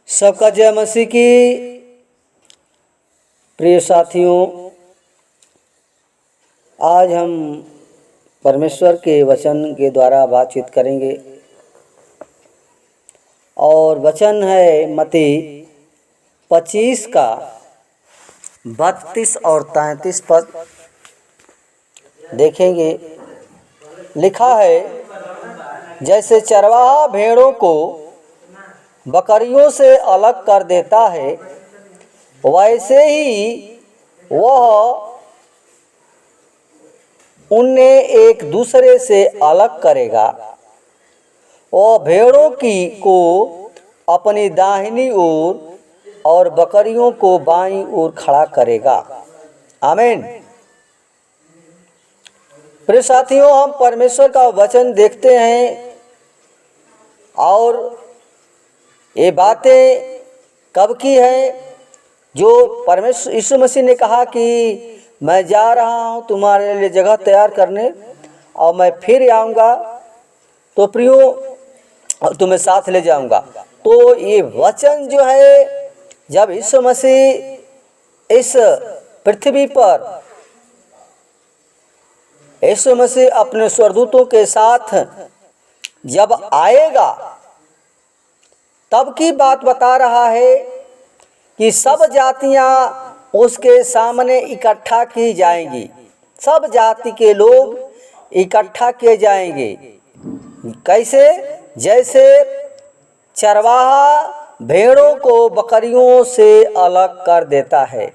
सबका जय मसीह की। प्रिय साथियों, आज हम परमेश्वर के वचन के द्वारा बातचीत करेंगे और वचन है मत्ती 25 का 32 और 33 पद देखेंगे। लिखा है, जैसे चरवाहा भेड़ों को बकरियों से अलग कर देता है, वैसे ही वह उन्हें एक दूसरे से अलग करेगा। वह भेड़ों को अपनी दाहिनी ओर और बकरियों को बाईं ओर खड़ा करेगा। आमीन। प्रिय साथियों, हम परमेश्वर का वचन देखते हैं और ये बातें कब की है? जो परमेश्वर यीशु मसीह ने कहा कि मैं जा रहा हूँ तुम्हारे लिए जगह तैयार करने और मैं फिर आऊँगा, तो प्रियो तुम्हें साथ ले जाऊँगा। तो ये वचन जो है, जब यीशु मसीह इस पृथ्वी पर यीशु मसीह अपने स्वर्गदूतों के साथ जब आएगा, तब की बात बता रहा है कि सब जातियां उसके सामने इकट्ठा की जाएंगी। सब जाति के लोग इकट्ठा किए जाएंगे। कैसे? जैसे चरवाहा भेड़ों को बकरियों से अलग कर देता है।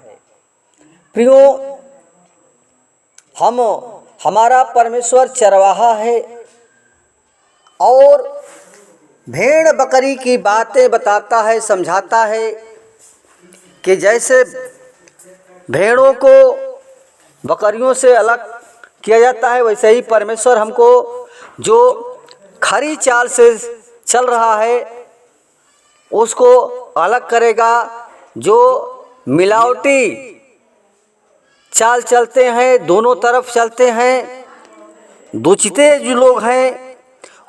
प्रियो, हमारा परमेश्वर चरवाहा है और भेड़ बकरी की बातें बताता है, समझाता है कि जैसे भेड़ों को बकरियों से अलग किया जाता है, वैसे ही परमेश्वर हमको जो खरी चाल से चल रहा है उसको अलग करेगा। जो मिलावटी चाल चलते हैं, दोनों तरफ चलते हैं, दुचिते जो लोग हैं,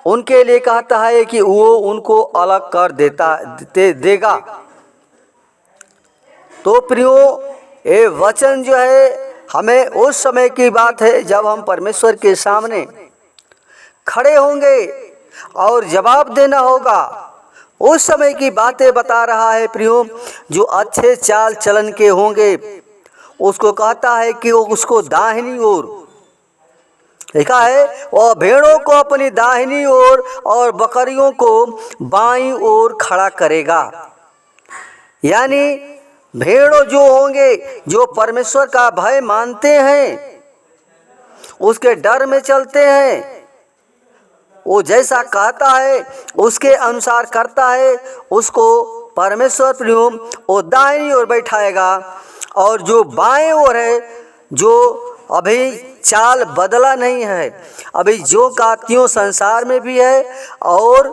उनके लिए कहता है कि वो उनको अलग कर देगा। तो प्रियो, ये वचन जो है हमें उस समय की बात है जब हम परमेश्वर के सामने खड़े होंगे और जवाब देना होगा। उस समय की बातें बता रहा है प्रियो। जो अच्छे चाल चलन के होंगे उसको कहता है कि वो उसको दाहिनी ओर, लिखा है, और भेड़ों को अपनी दाहिनी ओर और बकरियों को बाईं ओर खड़ा करेगा। यानी भेड़ों जो होंगे, जो परमेश्वर का भय मानते हैं, उसके डर में चलते हैं, वो जैसा कहता है उसके अनुसार करता है, उसको परमेश्वर प्रियो वो दाहिनी ओर बैठाएगा। और जो बाएं ओर है, जो अभी चाल बदला नहीं है, अभी जो कातियों संसार में भी है और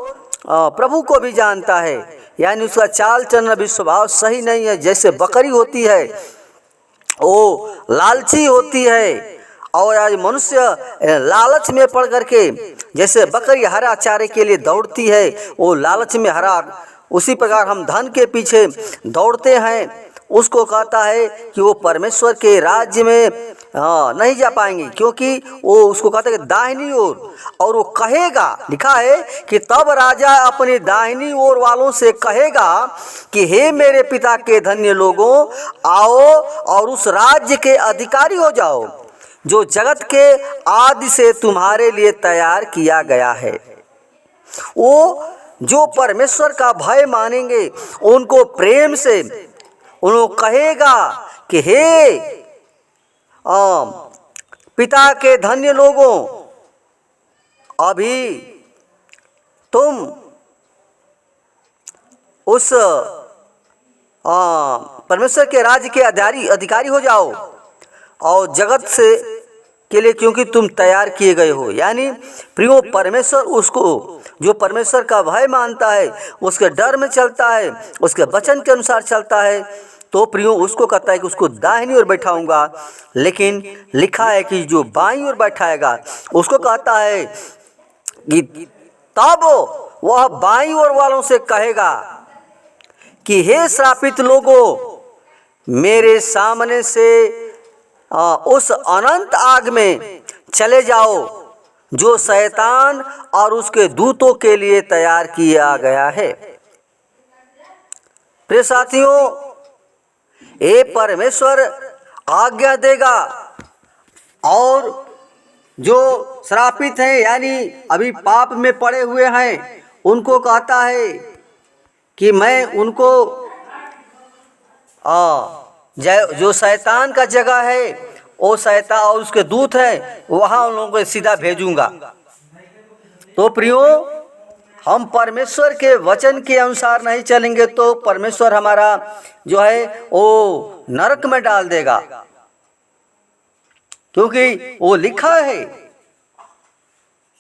प्रभु को भी जानता है, यानी उसका चाल चलन अभी स्वभाव सही नहीं है। जैसे बकरी होती है वो लालची होती है, और आज मनुष्य लालच में पड़ करके, जैसे बकरी हरा चारे के लिए दौड़ती है, वो लालच में हरा, उसी प्रकार हम धन के पीछे दौड़ते हैं। उसको कहता है कि वो परमेश्वर के राज्य में नहीं जा पाएंगे, क्योंकि वो उसको कहता है कि दाहिनी ओर। और वो कहेगा, लिखा है कि तब राजा अपनी दाहिनी ओर वालों से कहेगा कि हे मेरे पिता के धन्य लोगों, आओ और उस राज्य के अधिकारी हो जाओ जो जगत के आदि से तुम्हारे लिए तैयार किया गया है। वो जो परमेश्वर का भय मानेंगे, उनको प्रेम से उनको कहेगा कि हे पिता के धन्य लोगों, अभी तुम उस परमेश्वर के राज्य के अधिकारी हो जाओ और जगत से के लिए, क्योंकि तुम तैयार किए गए हो। यानी प्रियो, परमेश्वर उसको जो परमेश्वर का भय मानता है, उसके डर में चलता है, उसके वचन के अनुसार चलता है, तो प्रियो उसको कहता है कि उसको दाहिनी ओर बैठाऊंगा। लेकिन लिखा है कि जो बाईं ओर बैठाएगा उसको कहता है कि तब वह बाईं ओर वालों से कहेगा कि हे श्रापित लोगों, मेरे सामने से उस अनंत आग में चले जाओ जो शैतान और उसके दूतों के लिए तैयार किया गया है। प्रिय साथियों, ये परमेश्वर आज्ञा देगा और जो श्रापित हैं यानी अभी पाप में पड़े हुए हैं उनको कहता है कि मैं उनको जो शैतान का जगह है वो शैतान और उसके दूत हैं वहाँ उन लोगों को सीधा भेजूंगा। तो प्रियो, हम परमेश्वर के वचन के अनुसार नहीं चलेंगे तो परमेश्वर हमारा जो है वो नरक में डाल देगा, क्योंकि वो लिखा है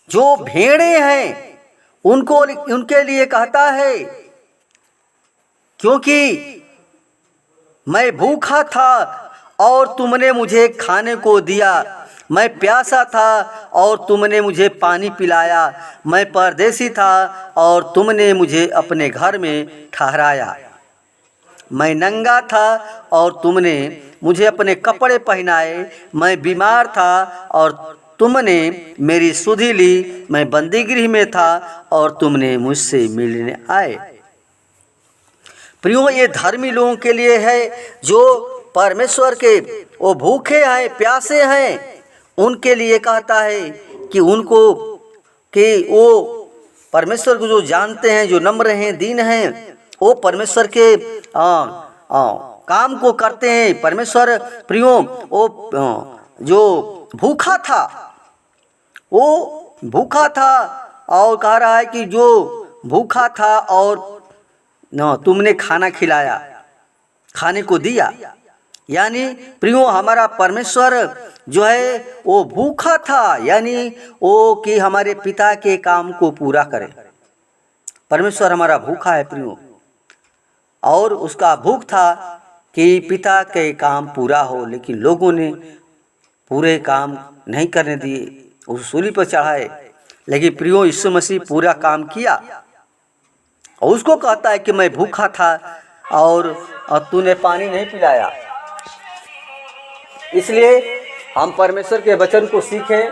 जो भेड़े हैं उनको उनके लिए कहता है, क्योंकि मैं भूखा था और तुमने मुझे खाने को दिया, मैं प्यासा था और तुमने मुझे पानी पिलाया, मैं परदेसी था और तुमने मुझे अपने घर में ठहराया, मैं नंगा था और तुमने मुझे अपने कपड़े पहनाए, मैं बीमार था और तुमने मेरी सुधि ली, मैं बंदीगृह में था और तुमने मुझसे मिलने आए। प्रियो, ये धर्मी लोगों के लिए है जो परमेश्वर के वो भूखे हैं प्यासे हैं, उनके लिए कहता है कि उनको कि वो परमेश्वर को जो जानते हैं, जो नम्र हैं, दीन हैं, वो परमेश्वर के काम को करते हैं। परमेश्वर प्रियो, वो जो भूखा था वो भूखा था और कह रहा है कि जो भूखा था और तुमने खाना खिलाया, खाने को दिया। यानी प्रियो, हमारा परमेश्वर जो है वो भूखा था, यानी वो कि हमारे पिता के काम को पूरा करे। परमेश्वर हमारा भूखा है प्रियो, और उसका भूख था कि पिता के काम पूरा हो, लेकिन लोगों ने पूरे काम नहीं करने दिए, उस सूली पर चढ़ाए। लेकिन प्रियो, यीशु मसीह पूरा काम किया और उसको कहता है कि मैं भूखा था और तूने पानी नहीं पिलाया। इसलिए हम परमेश्वर के वचन को सीखें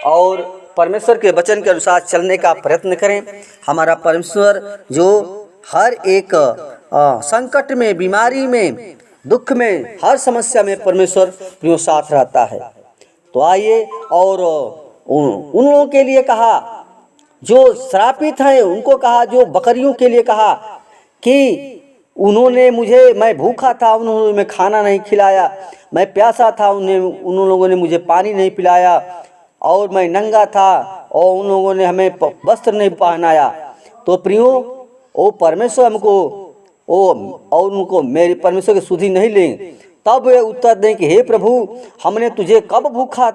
और परमेश्वर के वचन के अनुसार चलने का प्रयत्न करें। हमारा परमेश्वर जो हर एक संकट में, बीमारी में, दुख में, हर समस्या में परमेश्वर प्रियो साथ रहता है। तो आइए, और उन लोगों के लिए कहा जो श्रापित हैं, उनको कहा, जो बकरियों के लिए कहा कि उन्होंने मुझे, मैं भूखा था उन्होंने मैं खाना नहीं खिलाया, मैं प्यासा था उन लोगों ने मुझे पानी नहीं पिलाया, और मैं नंगा था और उन लोगों ने हमें वस्त्र नहीं पहनाया। तो प्रियो, वो परमेश्वर हमको और उनको मेरे परमेश्वर की सुधि नहीं लें, तब वे उत्तर दें कि हे प्रभु, हमने तुझे कब भूखा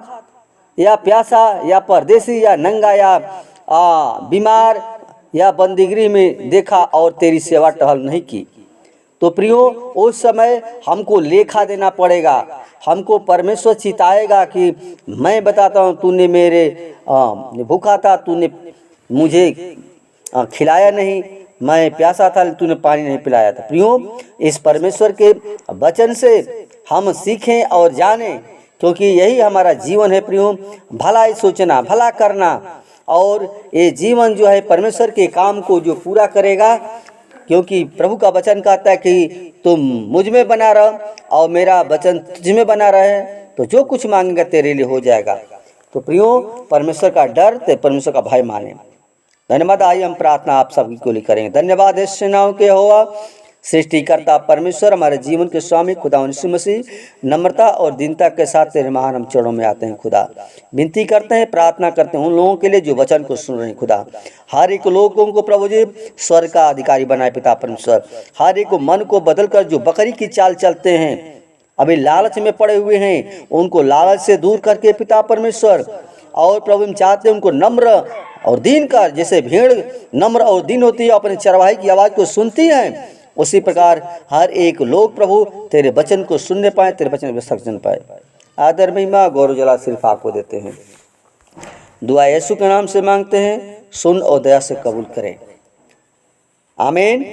या प्यासा या परदेसी या नंगा या बीमार या बंदीगृह में देखा और तेरी सेवा टहल नहीं की। तो प्रियो, उस समय हमको लेखा देना पड़ेगा। हमको परमेश्वर चिताएगा कि मैं बताता हूँ, तूने मेरे भूखा था, तूने मुझे खिलाया नहीं, मैं प्यासा था तूने पानी नहीं पिलाया था। प्रियो, इस परमेश्वर के वचन से हम सीखें और जानें, क्योंकि यही हमारा जीवन है प्रियो, भलाई सोचना, भला करना, और ये जीवन जो है परमेश्वर के काम को जो पूरा करेगा, क्योंकि प्रभु का वचन कहता है कि तुम मुझ में बना रहो और मेरा वचन तुझ में बना रहे, तो जो कुछ मांगेगा तेरे लिए हो जाएगा। तो प्रियो, परमेश्वर का डर, परमेश्वर का भय माने। धन्यवाद। आइए हम प्रार्थना आप सभी को लिए करेंगे। धन्यवाद इस सेनाओं के होवा सृष्टिकर्ता परमेश्वर, हमारे जीवन के स्वामी खुदा यीशु मसीह, नम्रता और दीनता के साथ तेरे महान हम चरणों में आते हैं। खुदा, विनती करते हैं, प्रार्थना करते हैं उन लोगों के लिए जो वचन को सुन रहे हैं। खुदा, हर एक लोगों को प्रभु जी स्वर्ग का अधिकारी बनाए पिता परमेश्वर। हर एक मन को बदल कर जो बकरी की चाल चलते हैं, अभी लालच में पड़े हुए हैं, उनको लालच से दूर करके पिता परमेश्वर, और प्रभु हम चाहते हैं उनको नम्र और दीन कर, जैसे भेड़ नम्र और दीन होती है, अपने चरवाही की आवाज़ को सुनती हैं, उसी प्रकार हर एक लोग प्रभु तेरे वचन को सुनने पाए, तेरे वचन में सचन पाए। आदर महिमा गौरव जला सिर्फ आपको देते हैं। दुआ यीशु के नाम से मांगते हैं, सुन और दया से कबूल करें। आमीन।